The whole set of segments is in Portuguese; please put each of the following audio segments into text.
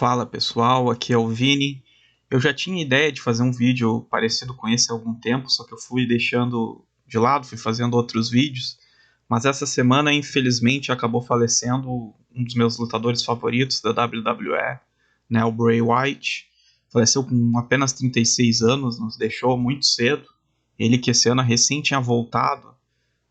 Fala pessoal, aqui é o Vini. Eu já tinha ideia de fazer um vídeo parecido com esse há algum tempo, só que eu fui deixando de lado, fui fazendo outros vídeos. Mas essa semana, infelizmente, acabou falecendo um dos meus lutadores favoritos da WWE, né, o Bray Wyatt. Faleceu com apenas 36 anos, nos deixou muito cedo. Ele que esse ano recém tinha voltado,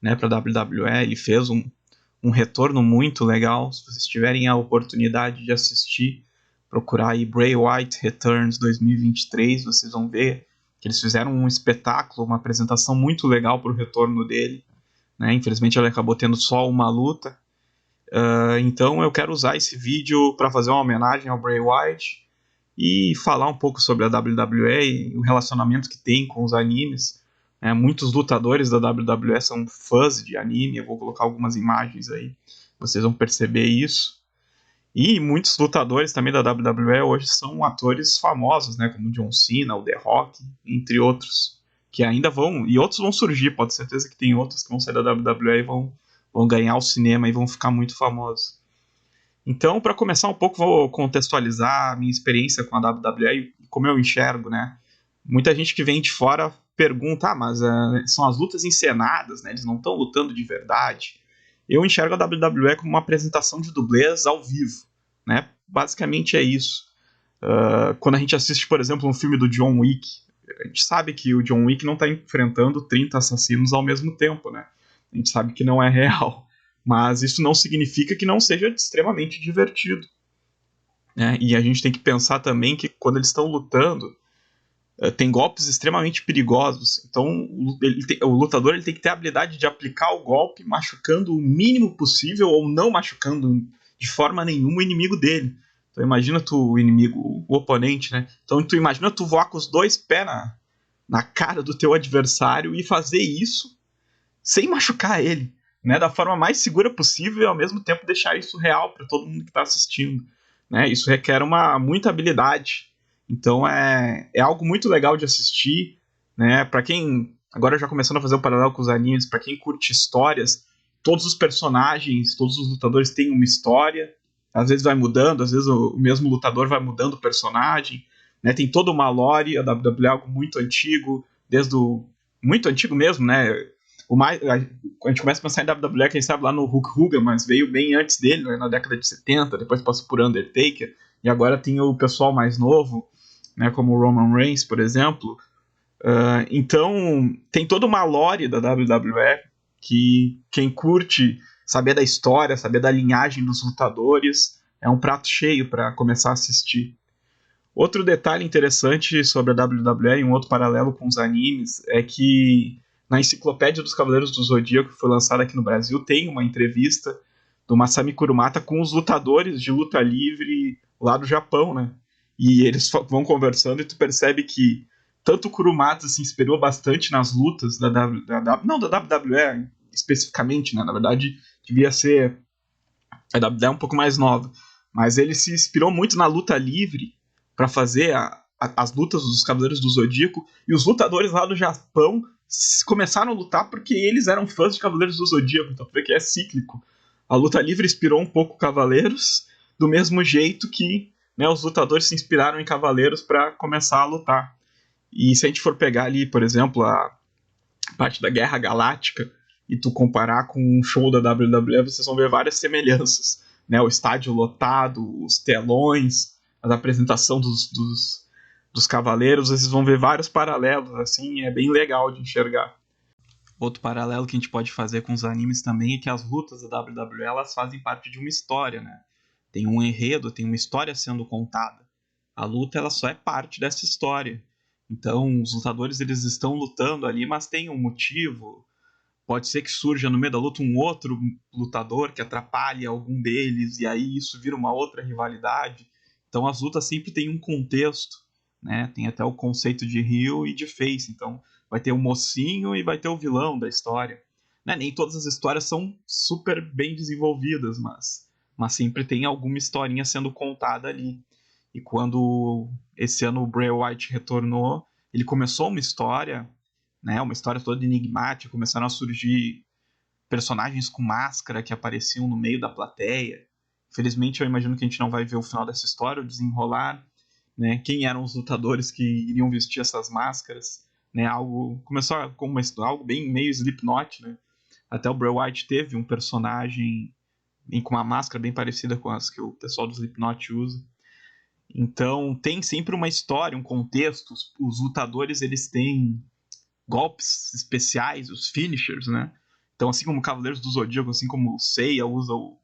né, para a WWE, ele fez um retorno muito legal. Se vocês tiverem a oportunidade de assistir, procurar aí Bray Wyatt Returns 2023, vocês vão ver que eles fizeram um espetáculo, uma apresentação muito legal para o retorno dele, né? Infelizmente ele acabou tendo só uma luta. Então eu quero usar esse vídeo para fazer uma homenagem ao Bray Wyatt e falar um pouco sobre a WWE e o relacionamento que tem com os animes. Muitos lutadores da WWE são fãs de anime, eu vou colocar algumas imagens aí, vocês vão perceber isso. E muitos lutadores também da WWE hoje são atores famosos, né, como o John Cena, o The Rock, entre outros, que ainda vão, e outros vão surgir, pode ter certeza que tem outros que vão sair da WWE e vão ganhar o cinema e vão ficar muito famosos. Então, para começar um pouco, vou contextualizar a minha experiência com a WWE e como eu enxergo, né? Muita gente que vem de fora pergunta, mas são as lutas encenadas, né? Eles não estão lutando de verdade. Eu enxergo a WWE como uma apresentação de dublês ao vivo, né? Basicamente é isso. Quando a gente assiste, por exemplo, um filme do John Wick, a gente sabe que o John Wick não está enfrentando 30 assassinos ao mesmo tempo, né? A gente sabe que não é real. Mas isso não significa que não seja extremamente divertido, né? E a gente tem que pensar também que quando eles estão lutando, tem golpes extremamente perigosos. Então o lutador ele tem que ter a habilidade de aplicar o golpe machucando o mínimo possível ou não machucando de forma nenhuma o inimigo dele. Então imagina o inimigo, o oponente, né? Então tu imagina tu voar com os dois pés na cara do teu adversário e fazer isso sem machucar ele, né? Da forma mais segura possível e ao mesmo tempo deixar isso real para todo mundo que está assistindo, né? Isso requer muita habilidade. Então é algo muito legal de assistir, né? Para quem agora já começando a fazer o paralelo com os animes, para quem curte histórias, todos os personagens, todos os lutadores têm uma história. Às vezes vai mudando, às vezes o mesmo lutador vai mudando o personagem, né? Tem toda uma lore, a WWE é algo muito antigo, desde o muito antigo mesmo, né? A gente começa a pensar em WWE, quem sabe lá no Hulk Hogan, mas veio bem antes dele, né, na década de 70, depois passou por Undertaker, e agora tem o pessoal mais novo, né, como o Roman Reigns, por exemplo. Então, tem toda uma lore da WWE que quem curte saber da história, saber da linhagem dos lutadores, é um prato cheio para começar a assistir. Outro detalhe interessante sobre a WWE e um outro paralelo com os animes é que na Enciclopédia dos Cavaleiros do Zodíaco, que foi lançada aqui no Brasil, tem uma entrevista do Masami Kurumata com os lutadores de luta livre lá do Japão, né? E eles vão conversando e tu percebe que tanto o Kurumata se inspirou bastante nas lutas da WWE especificamente, né? Na verdade, devia ser a WWE um pouco mais nova, mas ele se inspirou muito na luta livre para fazer as lutas dos Cavaleiros do Zodíaco, e os lutadores lá do Japão começaram a lutar porque eles eram fãs de Cavaleiros do Zodíaco, então tu vê que é cíclico. A luta livre inspirou um pouco Cavaleiros, do mesmo jeito que, né, os lutadores se inspiraram em Cavaleiros para começar a lutar. E se a gente for pegar ali, por exemplo, a parte da Guerra Galáctica e tu comparar com um show da WWE, vocês vão ver várias semelhanças, né? O estádio lotado, os telões, a apresentação dos cavaleiros, vocês vão ver vários paralelos, assim, é bem legal de enxergar. Outro paralelo que a gente pode fazer com os animes também é que as lutas da WWE elas fazem parte de uma história, né? Tem um enredo, tem uma história sendo contada. A luta ela só é parte dessa história. Então, os lutadores eles estão lutando ali, mas tem um motivo. Pode ser que surja no meio da luta um outro lutador que atrapalhe algum deles, e aí isso vira uma outra rivalidade. Então as lutas sempre têm um contexto, né? Tem até o conceito de heel e de face. Então vai ter o mocinho e vai ter o vilão da história. Né? Nem todas as histórias são super bem desenvolvidas, mas sempre tem alguma historinha sendo contada ali. E quando esse ano o Bray Wyatt retornou, ele começou uma história, né, uma história toda enigmática, começaram a surgir personagens com máscara que apareciam no meio da plateia, Felizmente eu imagino que a gente não vai ver o final dessa história, o desenrolar, né? Quem eram os lutadores que iriam vestir essas máscaras, né? Começou como algo bem meio Slipknot, né? Até o Bray Wyatt teve um personagem com uma máscara bem parecida com as que o pessoal do Slipknot usa. Então tem sempre uma história, um contexto. Os lutadores eles têm golpes especiais, os finishers, né? Então assim como o Cavaleiros do Zodíaco, assim como o Seiya usa o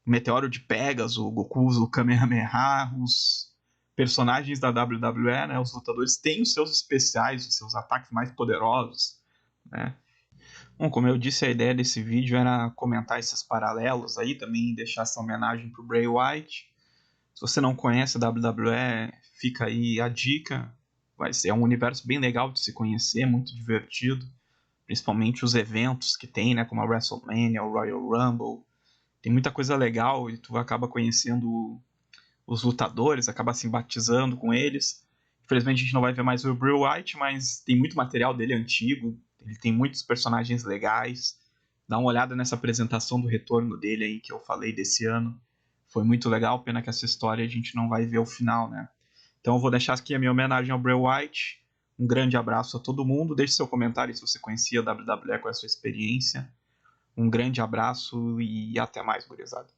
Meteoro de Pegasus, o Goku usa o Kamehameha, os personagens da WWE, né, os lutadores têm os seus especiais, os seus ataques mais poderosos, né? Bom, como eu disse, a ideia desse vídeo era comentar esses paralelos aí, também deixar essa homenagem pro Bray Wyatt. Se você não conhece a WWE, fica aí a dica. É um universo bem legal de se conhecer, muito divertido. Principalmente os eventos que tem, né, como a WrestleMania, o Royal Rumble. Tem muita coisa legal e tu acaba conhecendo os lutadores, acaba simpatizando com eles. Infelizmente a gente não vai ver mais o Bray Wyatt, mas tem muito material dele antigo, ele tem muitos personagens legais. Dá uma olhada nessa apresentação do retorno dele aí que eu falei desse ano. Foi muito legal, pena que essa história a gente não vai ver o final, né? Então eu vou deixar aqui a minha homenagem ao Bray Wyatt. Um grande abraço a todo mundo. Deixe seu comentário se você conhecia a WWE com a sua experiência. Um grande abraço e até mais, gurizada.